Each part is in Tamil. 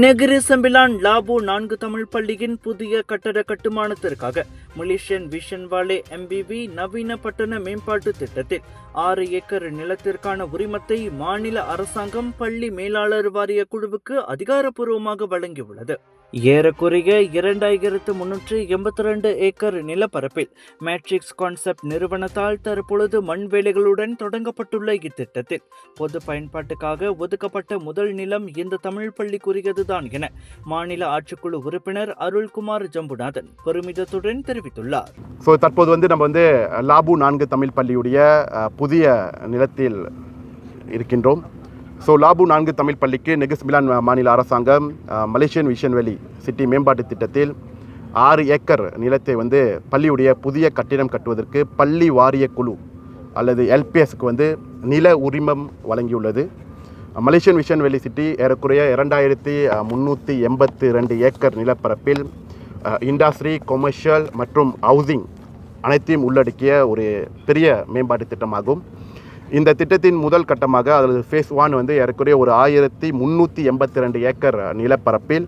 நெகிரி செம்பிலான் லாபு 4 தமிழ் பள்ளியின் புதிய கட்டட கட்டுமானத்திற்காக மலேசியன் விஷன் வாலே MBV நவீன பட்டண மேம்பாட்டு திட்டத்தில் 6 ஏக்கர் நிலத்திற்கான உரிமத்தை மாநில அரசாங்கம் பள்ளி மேலாளர் வாரிய குழுவுக்கு அதிகாரப்பூர்வமாக வழங்கியுள்ளது. ஏறக்குறைய 2382 ஏக்கர் நிலப்பரப்பில் மேட்ரிக்ஸ் கான்செப்ட் நிறுவனத்தால் தற்பொழுது மண் வேலைகளுடன் தொடங்கப்பட்டுள்ள இத்திட்டத்தில் பொது பயன்பாட்டுக்காக ஒதுக்கப்பட்ட முதல் நிலம் இந்த தமிழ் பள்ளிக்குரியதுதான் என மாநில ஆட்சிக்குழு உறுப்பினர் அருள்குமார் ஜம்புநாதன் பெருமிதத்துடன் தெரிவித்துள்ளார். தற்போது நம்ம லாபு 4 தமிழ் பள்ளியுடைய புதிய நிலத்தில் இருக்கின்றோம். லாபு 4 தமிழ் பள்ளிக்கு நெகிரி செம்பிலான் மாநில அரசாங்கம் மலேசியன் விஷன் வேலி சிட்டி மேம்பாட்டு திட்டத்தில் 6 ஏக்கர் நிலத்தை பள்ளியுடைய புதிய கட்டிடம் கட்டுவதற்கு பள்ளி வாரிய குழு அல்லது LPSக்கு நில உரிமம் வழங்கியுள்ளது. மலேசியன் விஷன் வேலி சிட்டி ஏறக்குறைய 2382 ஏக்கர் நிலப்பரப்பில் இண்டஸ்ட்ரி, கொமர்ஷியல் மற்றும் ஹவுசிங் அனைத்தையும் உள்ளடக்கிய ஒரு பெரிய மேம்பாட்டு திட்டமாகும். இந்த திட்டத்தின் முதல் கட்டமாக அதாவது ஃபேஸ் 1 ஏறக்குறைய ஒரு 1382 ஏக்கர் நிலப்பரப்பில்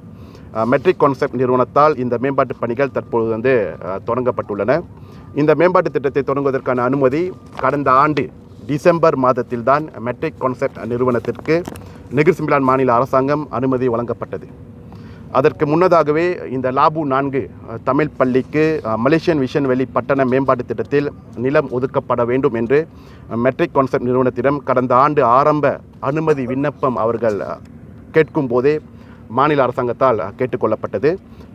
மெட்ரிக் கான்செப்ட் நிறுவனத்தால் இந்த மேம்பாட்டு பணிகள் தற்போது தொடங்கப்பட்டுள்ளன. இந்த மேம்பாட்டு திட்டத்தை தொடங்குவதற்கான அனுமதி கடந்த ஆண்டு டிசம்பர் மாதத்தில்தான் மெட்ரிக் கான்செப்ட் நிறுவனத்திற்கு நெகிரி செம்பிலான் மாநில அரசாங்கம் அனுமதி வழங்கப்பட்டது. அதற்கு முன்னதாகவே இந்த லாபு 4 தமிழ் பள்ளிக்கு மலேசியன் விஷன் வேலி பட்டண மேம்பாட்டு திட்டத்தில் நிலம் ஒதுக்கப்பட வேண்டும் என்று மெட்ரிக் கான்செப்ட் நிறுவனத்திடம் கடந்த ஆண்டு ஆரம்ப அனுமதி விண்ணப்பம் அவர்கள் கேட்கும் போதே மாநில அரசாங்கத்தால் கேட்டுக்கொள்ளப்பட்டது.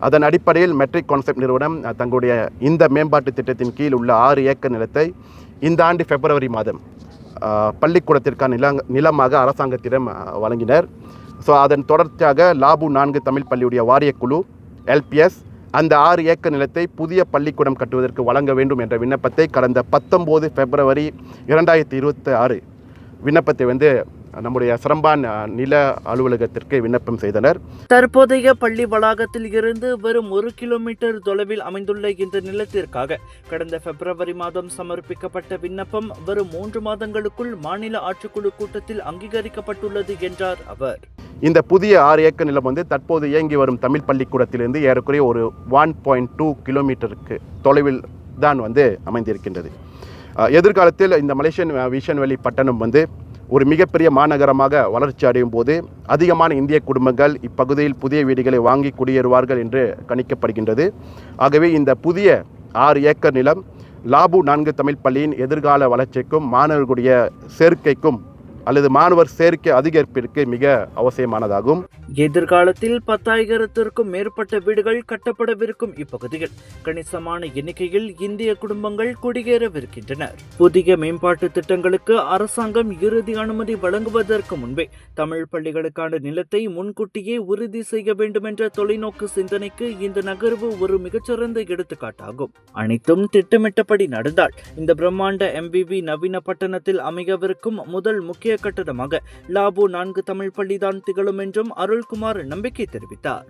அதன் அடிப்படையில் மெட்ரிக் கான்செப்ட் நிறுவனம் தங்களுடைய இந்த மேம்பாட்டு திட்டத்தின் கீழ் உள்ள 6 ஏக்கர் நிலத்தை இந்த ஆண்டு பிப்ரவரி மாதம் பள்ளிக்கூடத்திற்கான நிலமாக அரசாங்கத்திடம் வழங்கினர். அதன் தொடர்ச்சியாக லாபு 4 தமிழ் பள்ளியுடைய வாரியக்குழு LPS அந்த 6 ஏக்கர் நிலத்தை புதிய பள்ளிக்கூடம் கட்டுவதற்கு வழங்க வேண்டும் என்ற விண்ணப்பத்தை கடந்த 19 பிப்ரவரி 2026 விண்ணப்பத்தை நம்முடைய சிரம்பான் நில அலுவலகத்திற்கு விண்ணப்பம் செய்தனர். தற்போதைய பள்ளி வளாகத்தில் இருந்து வெறும் 1 கிலோமீட்டர் தொலைவில் அமைந்துள்ள இந்த நிலத்திற்காக கடந்த பிப்ரவரி மாதம் சமர்ப்பிக்கப்பட்ட விண்ணப்பம் வெறும் 3 மாதங்களுக்குள் மாநில ஆட்சிக்குழு கூட்டத்தில் அங்கீகரிக்கப்பட்டுள்ளது என்றார் அவர். இந்த புதிய 6 ஏக்கர் நிலம் தற்போது இயங்கி வரும் தமிழ் பள்ளிக்கூடத்திலிருந்து ஏறக்குறைய ஒரு 1.2 கிலோமீட்டருக்கு தொலைவில் தான் அமைந்திருக்கின்றது. எதிர்காலத்தில் இந்த மலேசியன் விஷன் வேலி பட்டணம் ஒரு மிகப்பெரிய மாநகரமாக வளர்ச்சி அடையும் போது அதிகமான இந்திய குடும்பங்கள் இப்பகுதியில் புதிய வீடுகளை வாங்கி குடியேறுவார்கள் என்று கணிக்கப்படுகின்றது. ஆகவே இந்த புதிய 6 ஏக்கர் நிலம் லாபு 4 தமிழ் பள்ளியின் எதிர்கால வளர்ச்சிக்கும் மாணவர்களுடைய சேர்க்கைக்கும் அல்லது மாணவர் சேர்க்கை அதிகரிப்பிற்கு மிக அவசியமானதாகும். எதிர்காலத்தில் 10,000த்திற்கும் மேற்பட்ட வீடுகள் கட்டப்படவிருக்கும் இப்பகுதியில் கணிசமான எண்ணிக்கையில் இந்திய குடும்பங்கள் குடியேறவிருக்கின்றனர். புதிய மேம்பாட்டு திட்டங்களுக்கு அரசாங்கம் இறுதி அனுமதி வழங்குவதற்கு முன்பே தமிழ் பள்ளிகளுக்கான நிலத்தை முன்கூட்டியே உறுதி செய்ய வேண்டும் என்ற தொலைநோக்கு சிந்தனைக்கு இந்த நகர்வு ஒரு மிகச்சிறந்த எடுத்துக்காட்டாகும். அனைத்தும் திட்டமிட்டபடி நடந்தால் இந்த பிரம்மாண்ட MBV நவீன பட்டணத்தில் அமையவிருக்கும் முதல் முக்கிய கட்டடமாக லாபு 4 தமிழ் பள்ளிதான் திகழும் என்றும் அருள்குமார் நம்பிக்கை தெரிவித்தார்.